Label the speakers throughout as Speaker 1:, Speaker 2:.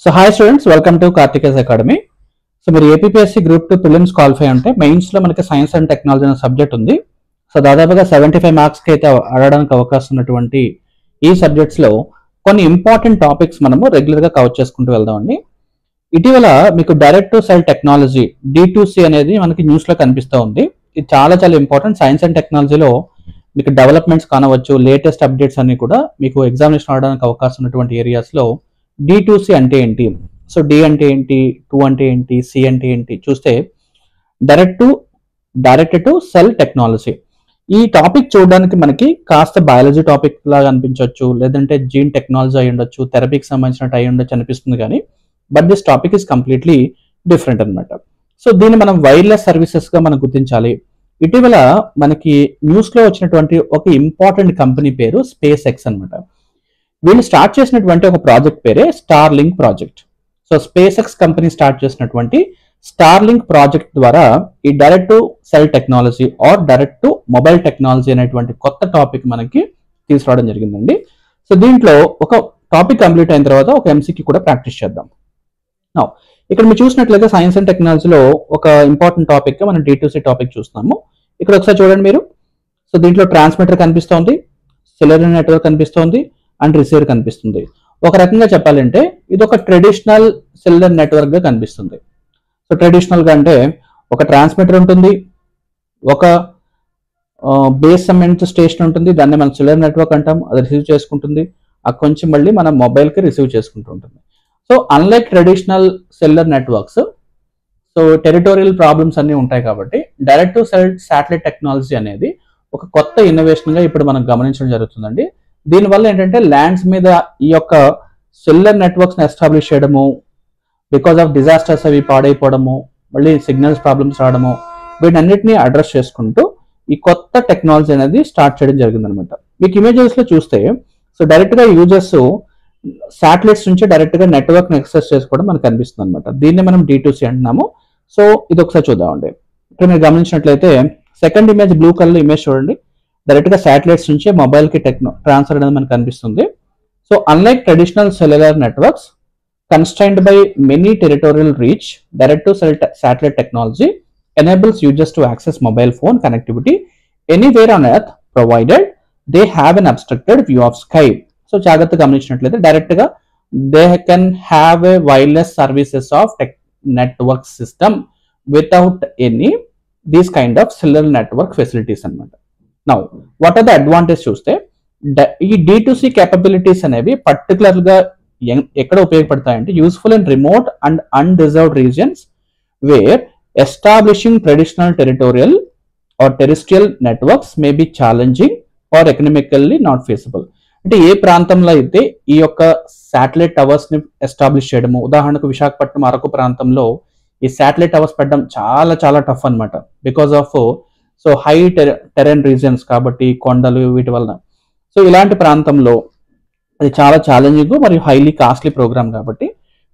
Speaker 1: So hi students, welcome to Karthike's Academy. So మీరు APPSC Group 2 prelims qualify అంటే mains లో మనకి science and technology అనే subject ఉంది. సో దాదాపుగా 75 మార్క్స్ కి అయితే అడగడానికి అవకాశం ఉన్నటువంటి ఈ సబ్జెక్ట్స్ లో కొన్ని ఇంపార్టెంట్ టాపిక్స్ మనము రెగ్యులర్ గా కవర్ చేసుకుంటూ వెళ్దామండి. ఇటీవల మీకు direct to cell technology D2C అనేది మనకి న్యూస్ లో కనిపిస్తూ ఉంది. ఇది చాలా ఇంపార్టెంట్. సైన్స్ అండ్ టెక్నాలజీలో మీకు డెవలప్మెంట్స్ కానవచ్చు, లేటెస్ట్ అప్డేట్స్ అన్ని కూడా మీకు ఎగ్జామినేషన్ ఆడడానికి అవకాశం ఉన్నటువంటి ఏరియాస్ లో D2C అంటే ఏంటి, సో డి అంటే ఏంటి, 2 అంటే ఏంటి, సి అంటే ఏంటి చూస్తే డైరెక్ట్ టు సెల్ టెక్నాలజీ. ఈ టాపిక్ చూడడానికి మనకి కాస్త బయాలజీ టాపిక్ లాగా అనిపించవచ్చు, లేదంటే జీన్ టెక్నాలజీ అయి ఉండొచ్చు, థెరపీకి సంబంధించినట్టు అయి ఉండొచ్చు అనిపిస్తుంది కానీ but this topic is completely different అనమాట. సో దీన్ని మనం వైర్లెస్ సర్వీసెస్ గా మనం గుర్తించాలి. ఇటీవల మనకి న్యూస్ లో వచ్చినటువంటి ఒక ఇంపార్టెంట్ కంపెనీ పేరు స్పేస్ ఎక్స్ అనమాట. వీళ్ళు స్టార్ట్ చేసినటువంటి ఒక ప్రాజెక్ట్ పేరే Starlink project. So space X company start చేసినటువంటి స్టార్లింక్ ప్రాజెక్ట్ ద్వారా ఈ direct to cell technology are direct to mobile technology అనేటువంటి కొత్త టాపిక్ మనకి తీసుకురావడం జరిగిందండి. సో దీంట్లో ఒక టాపిక్ కంప్లీట్ అయిన తర్వాత ఒక ఎంసీకి కూడా ప్రాక్టీస్ చేద్దాం. నౌ ఇక్కడ మీరు చూసినట్లయితే సైన్స్ అండ్ టెక్నాలజీలో ఒక ఇంపార్టెంట్ టాపిక్ మనం D2C టాపిక్ చూస్తున్నాము. ఇక్కడ ఒకసారి చూడండి మీరు. సో దీంట్లో ట్రాన్స్మిటర్ కనిపిస్తోంది, సెల్యులార్ నెట్వర్క్ కనిపిస్తోంది అండ్ రిసీవర్ కనిపిస్తుంది. ఒక రకంగా చెప్పాలంటే ఇది ఒక ట్రెడిషనల్ సెల్యులార్ నెట్వర్క్ గా కనిపిస్తుంది. సో ట్రెడిషనల్ గా అంటే ఒక ట్రాన్స్మిటర్ ఉంటుంది, ఒక బేస్ సమెంట్ స్టేషన్ ఉంటుంది, దాన్ని మనం సెల్యులార్ నెట్వర్క్ అంటాం, అది రిసీవ్ చేసుకుంటుంది, అక్కడి నుంచి మళ్ళీ మన మొబైల్ కి రిసీవ్ చేసుకుంటూ ఉంటుంది. So unlike traditional cellular networks, so territorial problems అన్ని ఉంటాయి కాబట్టి direct to cell satellite technology అనేది ఒక కొత్త ఇన్నోవేషన్ గా ఇప్పుడు మనం గమనించడం జరుగుతుందండి. దీనివల్ల ఏంటంటే ల్యాండ్స్ మీద ఈ యొక్క సెల్యులర్ నెట్వర్క్స్ ని ఎస్టాబ్లిష్ చేయడము, బికాస్ ఆఫ్ డిజాస్టర్స్ అవి పాడైపోవడము, మళ్ళీ సిగ్నల్స్ ప్రాబ్లమ్స్ రావడము, వీటన్నిటిని అడ్రస్ చేసుకుంటూ ఈ కొత్త టెక్నాలజీ అనేది స్టార్ట్ చేయడం జరిగింది అనమాట. మీకు ఇమేజెస్ లో చూస్తే సో డైరెక్ట్ గా యూజర్స్ శాటిలైట్స్ నుంచి డైరెక్ట్ గా నెట్వర్క్ ని యాక్సెస్ చేసుకోవడం మనకు కనిపిస్తుంది అనమాట. దీన్ని మనం D2C అంటున్నాము. సో ఇది ఒకసారి చూద్దామండి. ఇక్కడ మీరు గమనించినట్లయితే second image blue colour image చూడండి. డైరెక్ట్ గా శాటిలైట్స్ నుంచి మొబైల్ కి ట్రాన్స్ఫర్ అనేది మనకు కనిపిస్తుంది. So unlike traditional cellular networks constrained by many territorial reach, direct to cell satellite technology enables users to access mobile phone connectivity anywhere on earth provided they have an obstructed view of sky. So జాగ్రత్తగా గమనించినట్లయితే direct గా they can have a wireless services of network system without any these kind of cellular network facilities అనమాట. Now what are the advantage చూస్తే ఈ D2C capabilities అనేవి particular గా ఎక్కడ ఉపయోగపడతాయంటే useful in remote and unreserved regions where establishing traditional territorial or terrestrial networks may be challenging or economically not feasible. అంటే ఏ ప్రాంతంలో అయితే ఈ యొక్క శాటిలైట్ టవర్స్ ని ఎస్టాబ్లిష్ చేయడము, ఉదాహరణకు విశాఖపట్నం అరకు ప్రాంతంలో ఈ శాటిలైట్ టవర్స్ పెట్టడం చాలా టఫ్ అనమాట. Because of so high Tarain regions కాబట్టి, కొండలు వీటి వలన. సో ఇలాంటి ప్రాంతంలో అది చాలా ఛాలెంజింగ్ మరియు హైలీ కాస్ట్లీ ప్రోగ్రామ్ కాబట్టి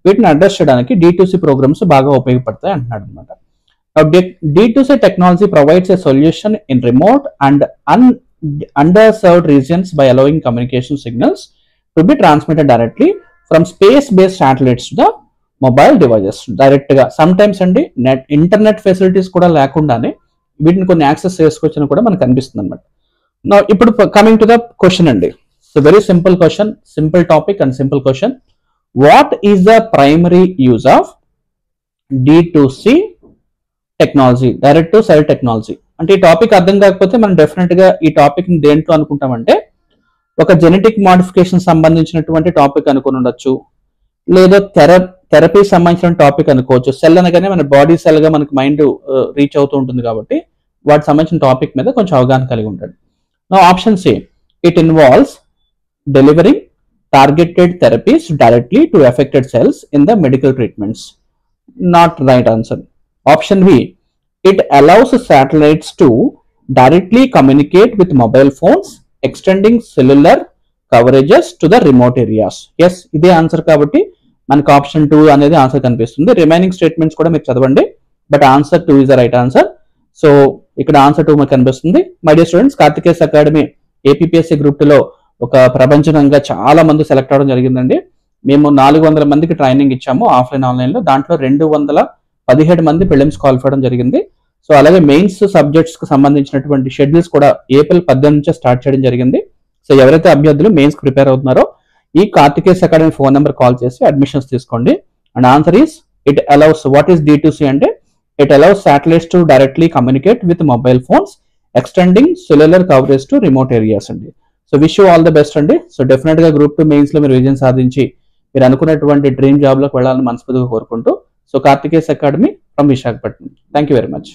Speaker 1: వీటిని అడ్రస్ చేయడానికి D2C ప్రోగ్రామ్స్ బాగా ఉపయోగపడతాయి అంటున్నాడు అనమాట. D2C technology provides a solution in remote and underserved regions by allowing communication signals to be transmitted directly from space-based satellites to the mobile devices. Direct గా some times అండి internet facilities కూడా లేకుండానే వీటిని కొన్ని యాక్సెస్ చేసుకోవచ్చని కూడా మనకు అనిపిస్తుంది అనమాట. ఇప్పుడు కమింగ్ టు ద క్వశ్చన్ అండి. So very simple question, simple topic and simple question. What is the primary use of D2C technology, direct to cell technology? అంటే ఈ టాపిక్ అర్థం కాకపోతే మనం డెఫినెట్ గా ఈ టాపిక్ ని దేంట్లో అనుకుంటామంటే ఒక జెనెటిక్ మోడిఫికేషన్ సంబంధించినటువంటి టాపిక్ అనుకుని ఉండొచ్చు, లేదా థెరపీ సంబంధించిన టాపిక్ అనుకోవచ్చు. సెల్ అనగానే మన బాడీ సెల్ గా మనకి మైండ్ రీచ్ అవుతూ ఉంటుంది కాబట్టి వాటికి సంబంధించిన టాపిక్ మీద కొంచెం అవగాహన కలిగి ఉంటాడు. Option C, it involves delivering targeted therapies directly to affected cells in the medical treatments. Not right answer. Option B, it allows satellites to directly communicate with mobile phones extending cellular coverages to the remote areas. yes, ఇదే answer కాబట్టి మనకు option 2 అనేది answer కనిపిస్తుంది. Remaining statements కూడా మీరు చదవండి, but answer 2 is the right answer. So ఇక్కడ answer 2 మనకు కనిపిస్తుంది. My dear students, Karthikeya's academy APPSC group 2లో ఒక ప్రపంచంగా చాలా మంది సెలెక్ట్ అవడం జరిగిందండి. మేము 400 మందికి ట్రైనింగ్ ఇచ్చాము ఆఫ్లైన్ ఆన్లైన్లో. దాంట్లో 217 మంది ప్రిలిమ్స్ క్వాలిఫై అవ్వడం జరిగింది. సో అలాగే మెయిన్స్ సబ్జెక్ట్స్ కి సంబంధించినటువంటి షెడ్యూల్స్ కూడా ఏప్రిల్ 18 నుంచే స్టార్ట్ చేయడం జరిగింది. సో ఎవరైతే అభ్యర్థులు మెయిన్స్ ప్రిపేర్ అవుతున్నారో ఈ Karthikeya's academy phone number call చేసి అడ్మిషన్స్ తీసుకోండి. And answer is it allows. What is D2C అంటే it allows satellites to directly communicate with mobile phones extending cellular coverage to remote areas అండి. So wish you all the best అండి. So definite గా group 2 mains లో మీరు విజయం సాధించి మీరు అనుకున్నటువంటి డ్రీమ్ జాబ్ లోకి వెళ్ళాలని మనస్ఫూర్తిగా కోరుకుంటూ, so Karthikeya's academy from Visakhapatnam. Thank you very much.